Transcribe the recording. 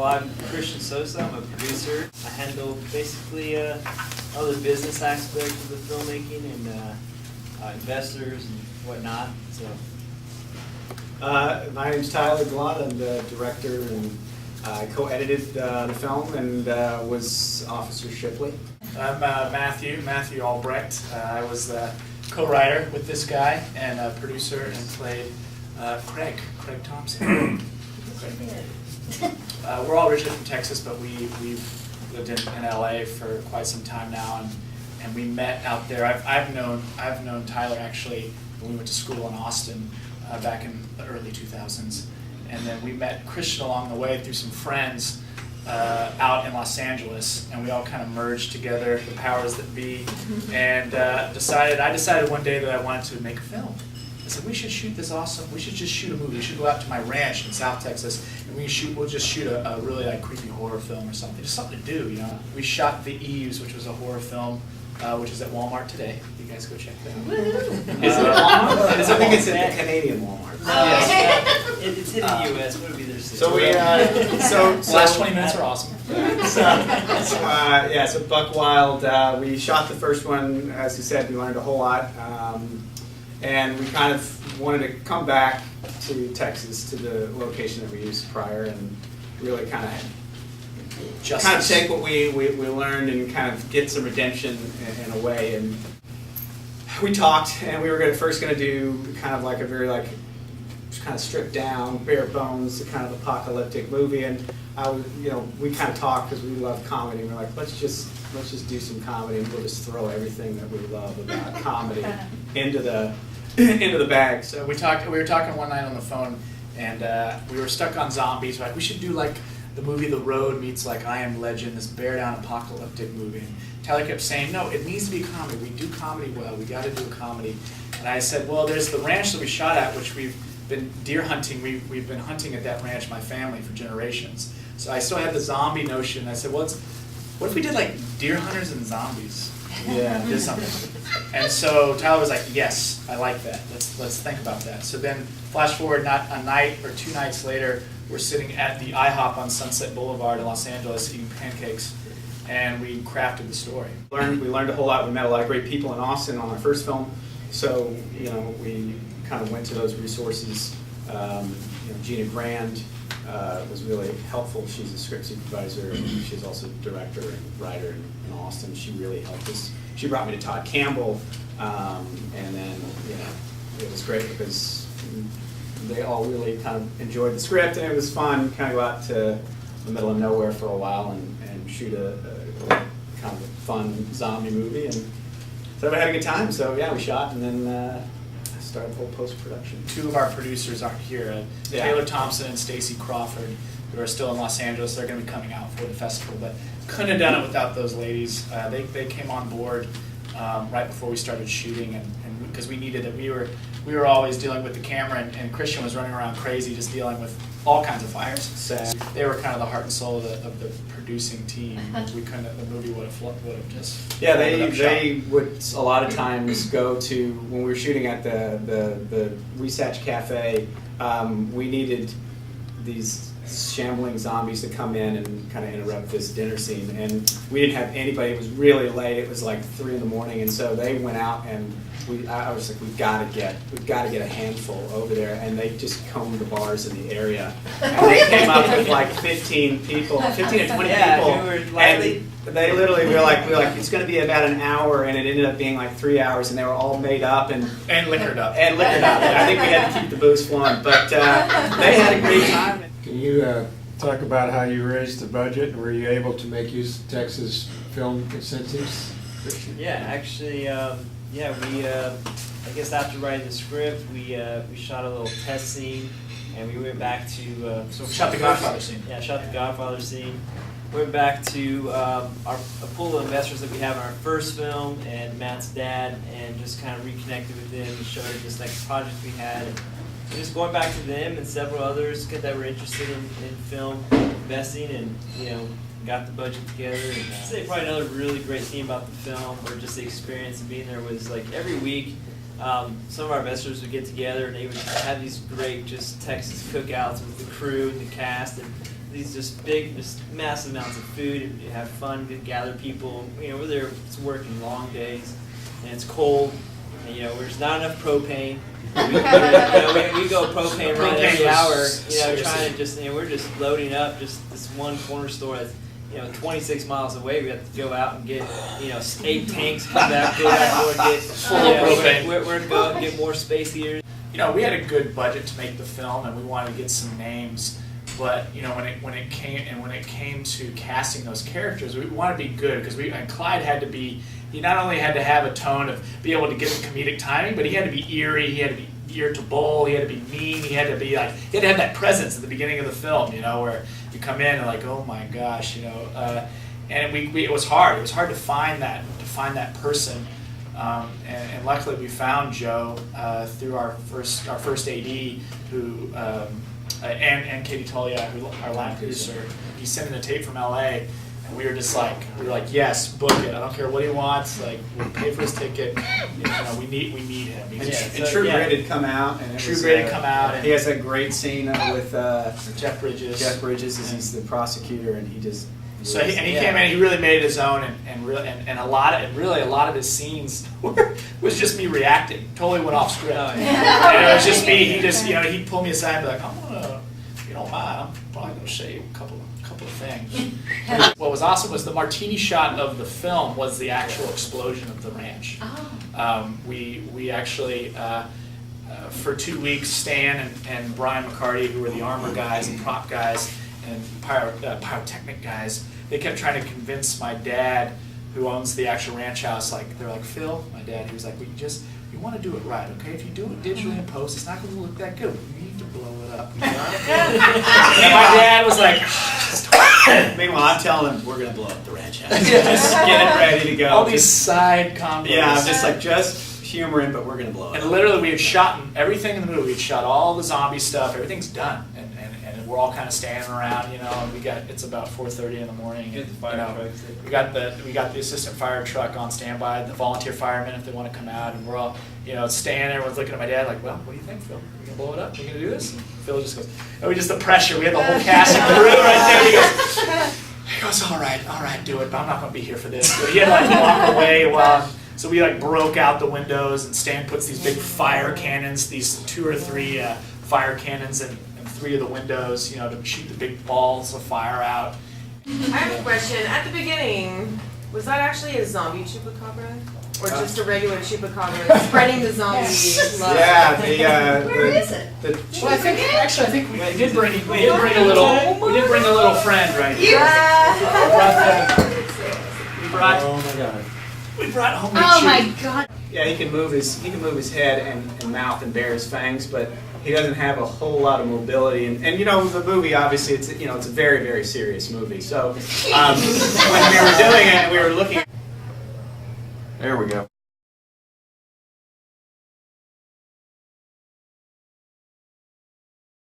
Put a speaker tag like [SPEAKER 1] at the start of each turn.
[SPEAKER 1] Well, I'm Christian Sosa. I'm a producer. I handle basically all the business aspect of the filmmaking and investors and whatnot. So,
[SPEAKER 2] my name's Tyler Glodt. I'm the director, and I co-edited the film and was Officer Shipley.
[SPEAKER 3] I'm Matthew Albrecht. I was the co-writer with this guy and a producer, and played Craig Thompson. We're all originally from Texas, but we've lived in LA for quite some time now, and we met out there. I've known Tyler actually when we went to school in Austin back in the early 2000s, and then we met Christian along the way through some friends out in Los Angeles, and we all kind of merged together, the powers that be, and I decided one day that I wanted to make a film. I said, we should shoot this awesome, we should just shoot a movie. We should go out to my ranch in South Texas, and we'll just shoot a really like creepy horror film or something, just something to do, you know. We shot The Eves, which was a horror film, which is at Walmart today. You guys go check that out.
[SPEAKER 2] Is it at Walmart? I think it's at the Canadian Walmart.
[SPEAKER 1] yes, it's in the U.S. What would be there soon?
[SPEAKER 2] So we, so
[SPEAKER 3] Last 20 minutes are awesome.
[SPEAKER 2] So Buck Wild, we shot the first one. As you said, we learned a whole lot, and we kind of wanted to come back to Texas, to the location that we used prior, and really kind of take what we learned and kind of get some redemption in a way. And we talked, and we were first going to do kind of like a very like kind of stripped down, bare bones, kind of apocalyptic movie. And we kind of talked because we love comedy. We're like, let's just do some comedy, and we'll just throw everything that we love about comedy into the bag.
[SPEAKER 3] So we were talking one night on the phone, and we were stuck on zombies. We're like, we should do like the movie The Road meets like I Am Legend, this bear down apocalyptic movie. And Tyler kept saying, no, it needs to be a comedy. We do comedy well. We got to do a comedy. And I said, well, there's the ranch that we shot at, which we've been deer hunting. We've been hunting at that ranch, my family, for generations. So I still had the zombie notion. I said, well, what if we did like deer hunters and zombies?
[SPEAKER 2] Yeah,
[SPEAKER 3] did something. And so Tyler was like, yes, I like that. Let's think about that. So then flash forward not a night or 2 nights later, we're sitting at the IHOP on Sunset Boulevard in Los Angeles eating pancakes, and we crafted the story.
[SPEAKER 2] We learned a whole lot. We met a lot of great people in Austin on our first film, so we kind of went to those resources. Gina Grand was really helpful. She's a script supervisor, and she's also director and writer in Austin. She really helped us. She brought me to Todd Campbell, and then it was great because they all really kind of enjoyed the script, and it was fun kind of go out to the middle of nowhere for a while and shoot a kind of fun zombie movie, and so we had a good time. So yeah, we shot, and then started the whole post-production. 2 of our producers aren't here, Taylor Thompson and Stacy Crawford, who are still in Los Angeles. They're going to be coming out for the festival, but couldn't have done it without those ladies. They came on board right before we started shooting, and because we needed it. We were always dealing with the camera, and Christian was running around crazy just dealing with all kinds of fires. So they were kind of the heart and soul of the producing team. We couldn't. The movie would have just. Yeah, they would a lot of times go to when we were shooting at the Research Cafe. We needed these shambling zombies to come in and kind of interrupt this dinner scene, and we didn't have anybody. It was really late. It was like 3 in the morning, and so they went out, and I was like, we've got to get a handful over there, and they just combed the bars in the area, and they came up with like 15 to 20 people, and they literally we were like it's going to be about an hour, and it ended up being like 3 hours, and they were all made up and
[SPEAKER 3] liquored up.
[SPEAKER 2] And I think we had to keep the booze flowing, but they had a great time.
[SPEAKER 4] Can you talk about how you raised the budget? Were you able to make use of Texas film incentives?
[SPEAKER 1] Yeah, actually, we I guess after writing the script, we shot a little test scene, and we went back to
[SPEAKER 3] shot the Godfather scene.
[SPEAKER 1] Yeah, shot the Godfather scene. Went back to a pool of investors that we have in our first film, and Matt's dad, and just kind of reconnected with them and showed them this next project we had. And just going back to them and several others that were interested in film investing, and got the budget together. And I'd say probably another really great thing about the film, or just the experience of being there, was like every week some of our investors would get together, and they would have these great just Texas cookouts with the crew and the cast, and these just big, just massive amounts of food, and you have fun, to gather people. We're there, it's working long days, and it's cold, and there's not enough propane. We go propane run every hour, trying to just, we're just loading up just this one corner store that's 26 miles away. We have to go out and get 8 tanks, come back, go back, get
[SPEAKER 3] full propane.
[SPEAKER 1] We're going to get more space heaters.
[SPEAKER 3] We had a good budget to make the film, and we wanted to get some names. But when it came to casting those characters, we wanted to be good because Clyde had to be. He not only had to have a tone of be able to get the comedic timing, but he had to be eerie. He had to be irritable. He had to be mean. He had to be like he had to have that presence at the beginning of the film. Where you come in and like, oh my gosh, and it was hard. It was hard to find that person. And luckily we found Joe through our first AD who. And Katie Tolia, who our line producer, he sent in a tape from LA, and we were like, yes, book it. I don't care what he wants. Like, we'll pay for his ticket. We need him.
[SPEAKER 2] And True Grit had come out, and
[SPEAKER 3] True Grit had come out.
[SPEAKER 2] He has a great scene with
[SPEAKER 3] Jeff Bridges.
[SPEAKER 2] Jeff Bridges, as he's the prosecutor, and he just.
[SPEAKER 3] So he came in. He really made it his own, and a lot of his scenes was just me reacting. Totally went off script.
[SPEAKER 1] Oh,
[SPEAKER 3] yeah. And it was just me. He just he'd pull me aside and be like, if you don't mind, I'm probably gonna show you a couple of things. What was awesome was the martini shot of the film was the actual explosion of the ranch.
[SPEAKER 5] Oh.
[SPEAKER 3] We actually. For 2 weeks, Stan and Brian McCarty, who were the armor guys and prop guys and pyrotechnic guys, they kept trying to convince my dad, who owns the actual ranch house, they're like, Phil, my dad, he was like, we want to do it right, okay? If you do it digitally in post, it's not going to look that good. We need to blow it up. And my dad was like,
[SPEAKER 2] Meanwhile, I'm telling him we're going to blow up the ranch house. Just get it ready to go.
[SPEAKER 3] all these side combos.
[SPEAKER 2] Yeah, I'm just humoring, but we're going to blow it up.
[SPEAKER 3] And literally, we had shot everything in the movie. We had shot all the zombie stuff. Everything's done, and we're all kind of standing around, and it's about 4:30 in the morning.
[SPEAKER 1] Get the fire trucks.
[SPEAKER 3] We got the assistant fire truck on standby, the volunteer firemen if they want to come out, and we're all staying there. Everyone's looking at my dad like, well, what do you think, Phil? We gonna blow it up? We gonna do this? And Phil just goes, the pressure. We had the whole cast and crew right there. He goes, all right, do it, but I'm not gonna be here for this. So he had to walk away So we broke out the windows, and Stan puts these big fire cannons, these 2 or 3 fire cannons, and 3 of the windows, to shoot the big balls of fire out.
[SPEAKER 5] I have a question. At the beginning, was that actually a zombie chupacabra? Or just a regular chupacabra spreading the zombie love?
[SPEAKER 2] Yeah,
[SPEAKER 5] Where is it?
[SPEAKER 3] Well, I think we did bring a little friend right here.
[SPEAKER 4] Oh my God.
[SPEAKER 3] We brought homemade
[SPEAKER 5] Oh my God.
[SPEAKER 2] Yeah, he can move his head and mouth and bare his fangs, but he doesn't have a whole lot of mobility. And the movie, obviously, it's a very, very serious movie. So when we were doing it, we were looking.
[SPEAKER 6] There we go.